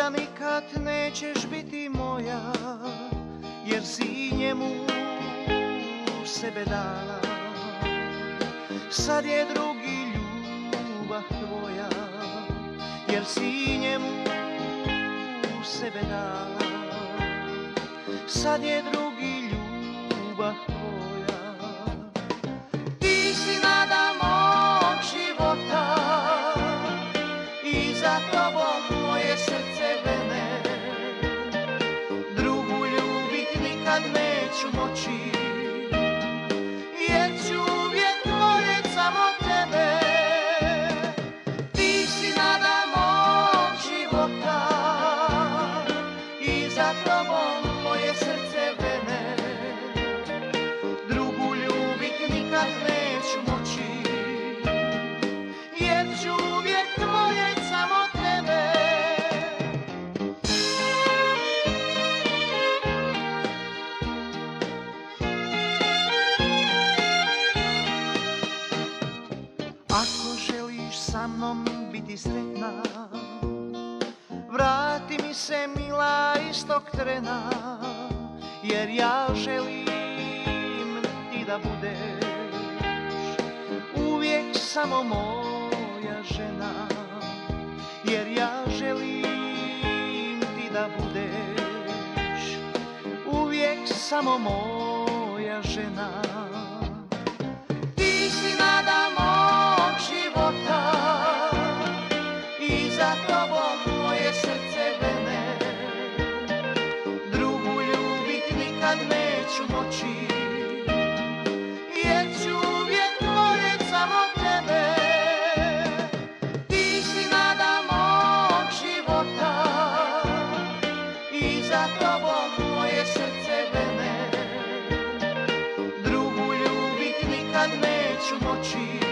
da nikad nećeš biti moja, jer si njemu sebe dala. Sad je drugi ljubav tvoja, jer si njemu sebe dala. Sad je drugi ljubav tvoja. Ti si nada mog života i za tobom moje srce vene. Drugu ljubit nikad neću moći, jer ću uvijek voljet samo tebe. Ti si nada mog života i za tobom moje srce vene. Drugu ljubit nikad neću moći, jer ću uvijek voljet samo tebe. Ako želiš sa mnom biti sretna, vrati mi se mila istog trena, jer ja želim ti da budeš uvijek samo moja žena. Jer ja želim ti da budeš uvijek samo moja žena. Ti si nada mog života i za tobom moje srce vene. Drugu ljubit nikad neću moći, jer ću uvijek voljet samo tebe. Ti si nada mog života i za tobom moje srce vene. Drugu ljubit nikad neću moći,